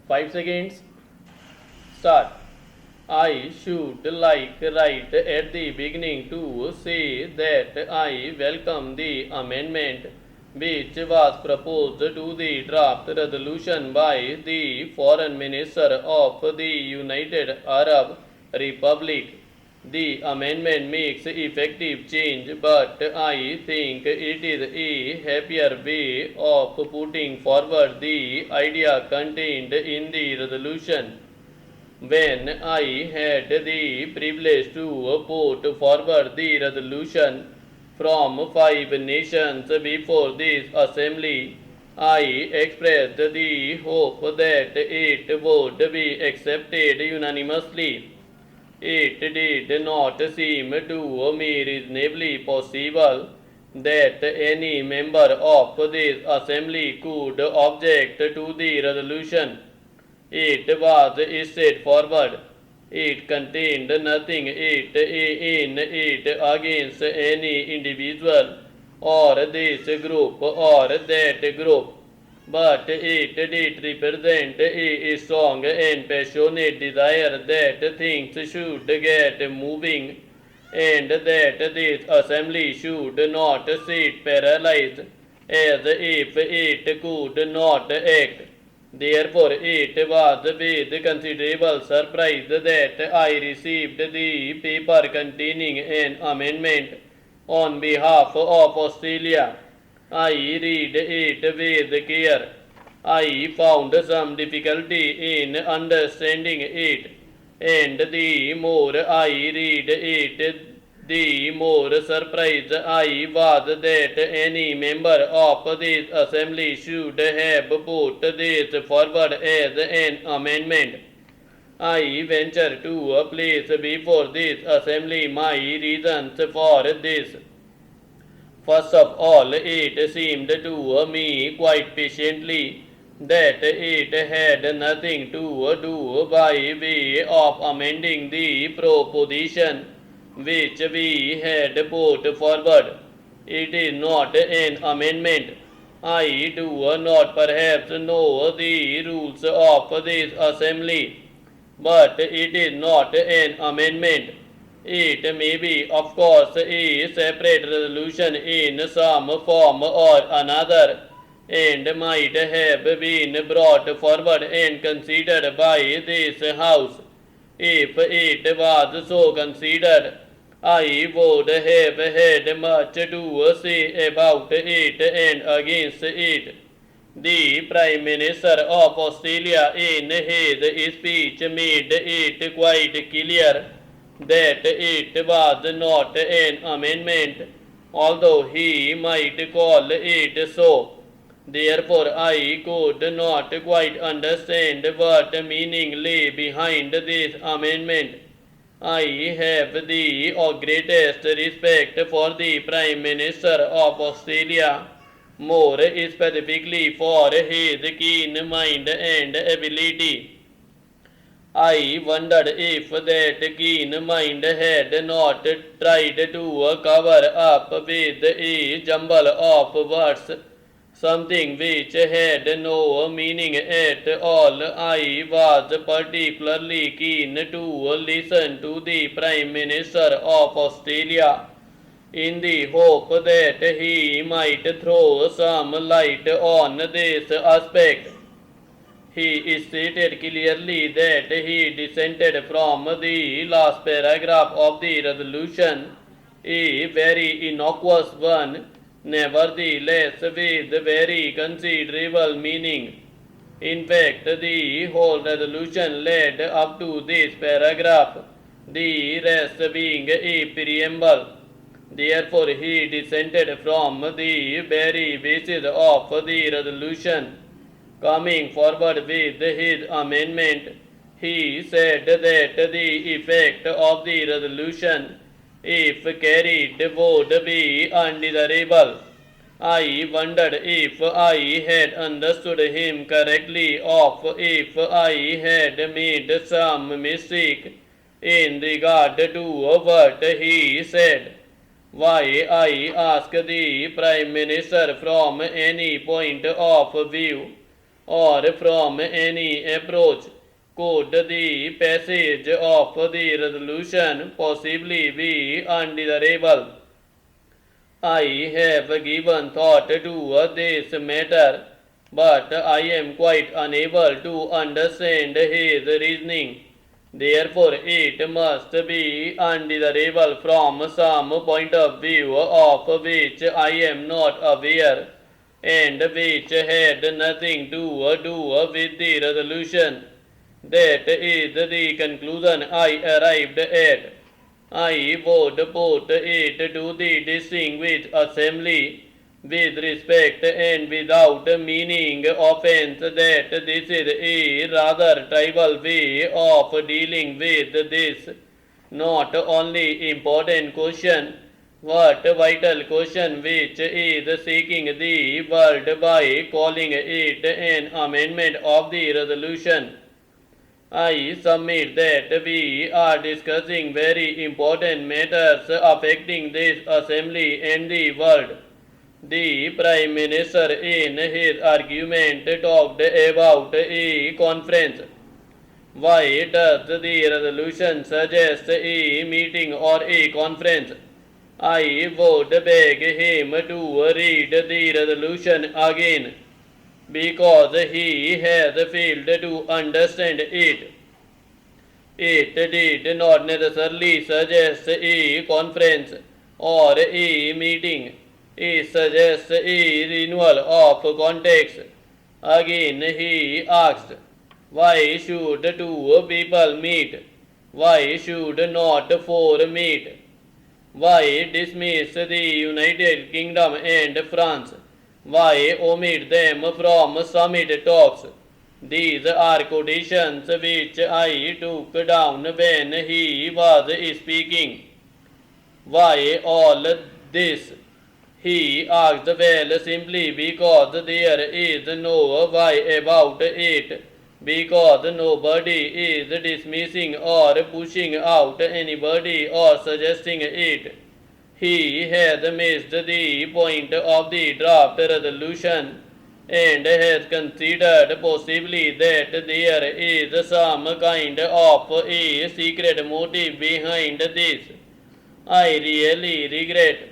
5 seconds. Start. I should like right at the beginning to say that I welcome the amendment which was proposed to the draft resolution by the Foreign Minister of the United Arab Republic. The amendment makes effective change, but I think it is a happier way of putting forward the idea contained in the resolution. When I had the privilege to put forward the resolution from 5 nations before this assembly, I expressed the hope that it would be accepted unanimously. It did not seem to me reasonably possible that any member of this assembly could object to the resolution. It was straightforward. It contained nothing in it against any individual or this group or that group, but it did represent a strong and passionate desire that things should get moving and that this assembly should not sit paralyzed as if it could not act. Therefore, it was with considerable surprise that I received the paper containing an amendment on behalf of Australia. I read it with care. I found some difficulty in understanding it, and the more I read it, the more surprised I was that any member of this assembly should have put this forward as an amendment. I venture to place before this assembly my reasons for this. First of all, it seemed to me quite patiently that it had nothing to do by way of amending the proposition which we had put forward. It is not an amendment. I do not perhaps know the rules of this assembly, but it is not an amendment. It may be, of course, a separate resolution in some form or another, and might have been brought forward and considered by this House. If it was so considered, I would have had much to say about it and against it. The Prime Minister of Australia in his speech made it quite clear that it was not an amendment, although he might call it so. Therefore, I could not quite understand what meaning lay behind this amendment. I have the greatest respect for the Prime Minister of Australia, more specifically for his keen mind and ability. I wondered if that keen mind had not tried to cover up with a jumble of words something which had no meaning at all. I was particularly keen to listen to the Prime Minister of Australia in the hope that he might throw some light on this aspect. He stated clearly that he dissented from the last paragraph of the resolution, a very innocuous one, nevertheless with very considerable meaning. In fact, the whole resolution led up to this paragraph, the rest being a preamble. Therefore, he dissented from the very basis of the resolution. Coming forward with his amendment, he said that the effect of the resolution, if carried, would be undesirable. I wondered if I had understood him correctly or if I had made some mistake in regard to what he said. Why, I asked the Prime Minister, from any point of view, or from any approach, could the passage of the resolution possibly be undesirable? I have given thought to this matter, but I am quite unable to understand his reasoning. Therefore, it must be undesirable from some point of view of which I am not aware, and which had nothing to do with the resolution. That is the conclusion I arrived at. I would put it to the distinguished assembly with respect and without meaning offense that this is a rather trivial way of dealing with this not only important question but vital question which is seeking the world by calling it an amendment of the resolution. I submit that we are discussing very important matters affecting this assembly and the world. The Prime Minister in his argument talked about a conference. Why does the resolution suggest a meeting or a conference? I would beg him to read the resolution again because he has failed to understand it. It did not necessarily suggest a conference or a meeting. It suggests a renewal of context. Again he asked, why should two people meet? Why should not four meet? Why dismiss the United Kingdom and France? Why omit them from summit talks? These are quotations which I took down when he was speaking. Why all this? He asked. Well, simply because there is no why about it, because nobody is dismissing or pushing out anybody or suggesting it. He has missed the point of the draft resolution and has considered possibly that there is some kind of a secret motive behind this. I really regret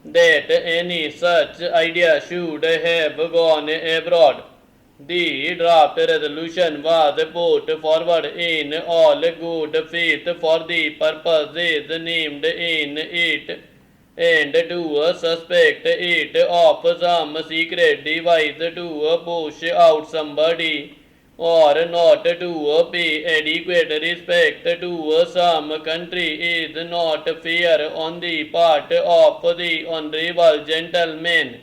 that any such idea should have gone abroad. The draft resolution was put forward in all good faith for the purposes named in it, and to suspect it of some secret device to push out somebody or not to pay adequate respect to some country is not fair on the part of the honorable gentleman.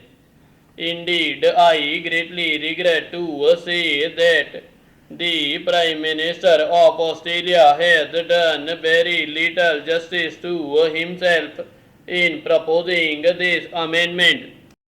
Indeed, I greatly regret to say that the Prime Minister of Australia has done very little justice to himself in proposing this amendment.